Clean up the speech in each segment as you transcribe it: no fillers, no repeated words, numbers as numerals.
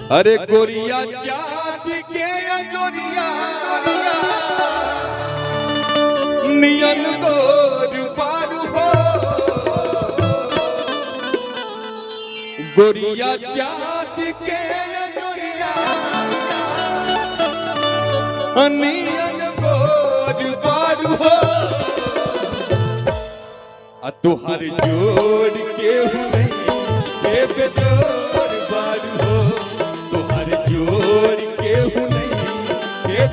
अरे गोरिया चाँद के जोरिया नियन गोर बारू हो। गोरिया चाँद के जोरिया नियन गोर बारू हो। तुहार जोड़ के हुए बेजोड़ बारू हो। तुहार जोड़ के हुए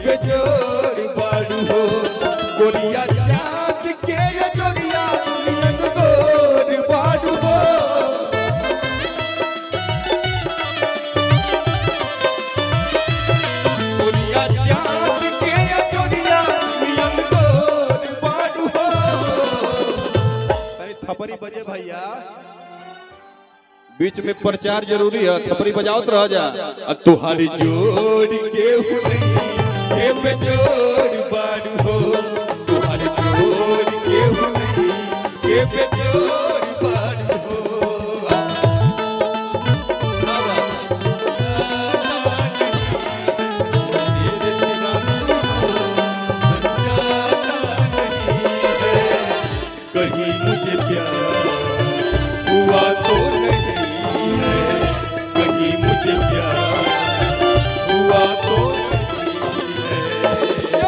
बेजोड़ बारू हो। गोरिया चाँद के जोरिया नियन गोर बारू हो। गोरिया चाँद के जोरिया नियन गोर बारू हो। थपरी बजे भैया, बीच में प्रचार जरूरी है, थपरी बजाओ तो रह जा। तुहारी जोड़ के हुए बेजोड़ बारू हो। तुहारी जोड़ के हुए बेजोड़ बारू हो। कहीं मुझे प्यार हुआ तो नहीं है, कहीं मुझे प्यार हुआ तो नहीं है।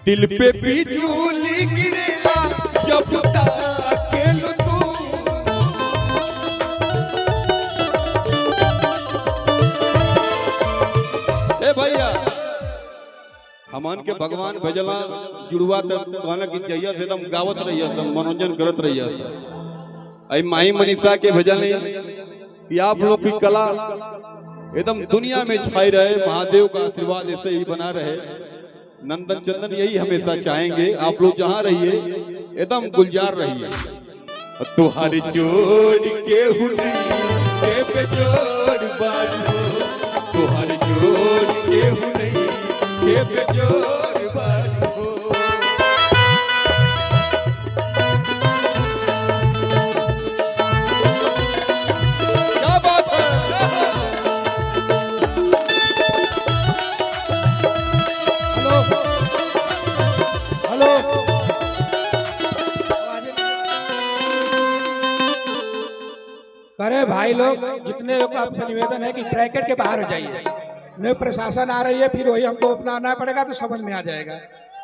दिल पे बिजली गिरेला जब ताकेलो तू। भैया हमन के भगवान भजला जुड़वा गाना की जइया से एकदम गावत रहिया सब, मनोरंजन करत रहिया सब। आई माही मनीषा के भजन कि आप लोग की कला एकदम दुनिया में छाई रहे। महादेव का आशीर्वाद ऐसे ही बना रहे। नंदन चंदन यही हमेशा चाहेंगे, आप लोग जहाँ रहिए एकदम गुलजार रहिए। तुहारी जोड़ के हुए बेजोड़ बारू हो। तुहारी जोड़ के हुए बेजोड़ बारू हो। क्या बात है। हेलो हेलो, करे भाई लोग, जितने लोग का आपसे निवेदन है कि ब्रैकेट के बाहर हो जाइए। नहीं प्रशासन आ रही है, फिर वही हमको अपनाना पड़ेगा तो समझ में आ जाएगा।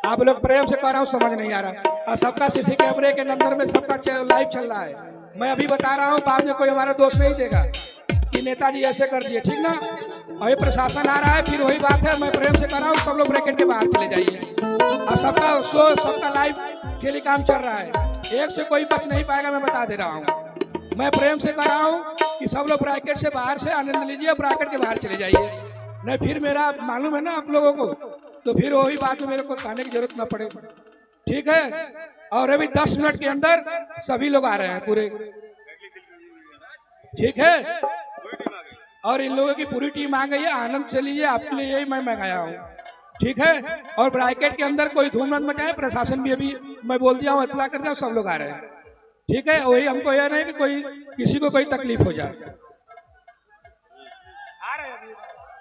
आप लोग प्रेम से कह रहा हूँ, समझ नहीं आ रहा। और सबका सीसी कैमरे के नंबर में सबका लाइव चल रहा है। मैं अभी बता रहा हूँ, बाद में कोई हमारा दोस्त नहीं देगा कि नेताजी ऐसे कर दिए, ठीक ना। अभी प्रशासन आ रहा है, फिर वही बात है। मैं प्रेम से कह रहा हूँ, सब लोग ब्रैकेट के बाहर चले जाइए। और सबका शो, सबका लाइव टेलीकाम चल रहा है। एक से कोई बच नहीं पाएगा, मैं बता दे रहा हूँ। मैं प्रेम से कह रहा हूँ कि सब लोग ब्रैकेट से बाहर से आनंद लीजिए, ब्रैकेट के बाहर चले जाइए। नहीं फिर मेरा मालूम है ना आप लोगों को, तो फिर वही बात में मेरे को कहने की जरूरत ना पड़े, ठीक है। और अभी 10 मिनट के अंदर सभी लोग आ रहे हैं पूरे, ठीक है। और इन लोगों की पूरी टीम आ गई है, आनंद से लीजिए। आपके लिए यही मैं मंगाया हूँ, ठीक है। और ब्रैकेट के अंदर कोई धूम मत मचाए। प्रशासन भी अभी मैं बोल दिया हूँ, इतला कर दिया, सब लोग आ रहे हैं, ठीक है। वही हमको यह नहीं कि कोई किसी को कोई तकलीफ हो जाए।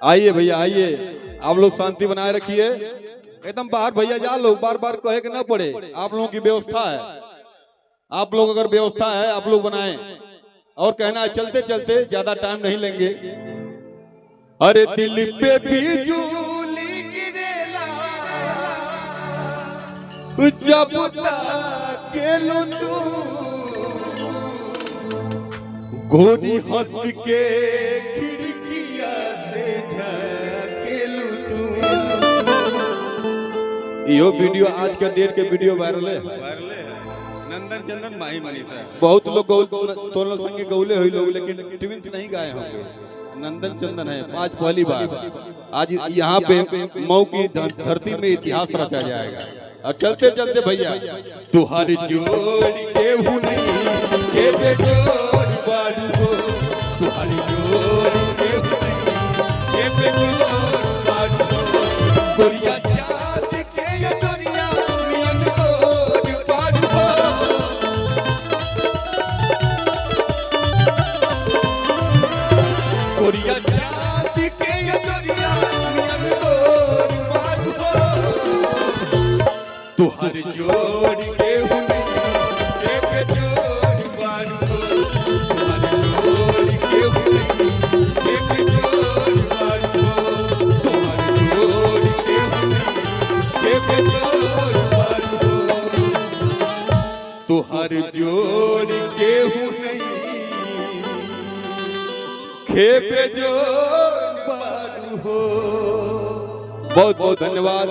आइए भैया आइए, आप लोग शांति बनाए रखिए एकदम। बाहर भैया जा लोग, बार बार कहे कि ना पड़े। आप लोगों की व्यवस्था है, आप लोग अगर व्यवस्था है आप लोग बनाएं। और कहना है चलते चलते, ज्यादा टाइम नहीं लेंगे। अरे दिल पे बिजली गिरेला जब ताकेलो तू। गोरी हंस के खिड़किया से झाकेलू तू। यो वीडियो आज का डेट के वीडियो वायरल है। नंदन चंदन माही मनीषा बहुत लोग तो लोग संगे गौले हुई लोग, लेकिन ट्विंस नहीं गाए होंगे। नंदन चंदन है आज पहली बार। आज यहाँ पे मऊ की धरती में इतिहास रचा जाएगा। और चलते चलते भैया, तुहारी जोड़ के हुने के बेजोड़ बारू हो। तुहारी जोड़ के हुने के बेजोड़ बारू हो। कोरिया चाँद के ये दुनिया नियन गोर बारू हो कोरिया चाँद के ये दुनिया नियन गोर बारू हो तुहार जोड़ के हुए एक जोड़ बारू हो तुहार जोड़ के हुए एक जोड़ बारू हो तुहार जोड़ के हुए एक जोड़ बारू हो तुहार जोड़ के हुए खेपे जोड़ बारू हो। बहुत बहुत धन्यवाद।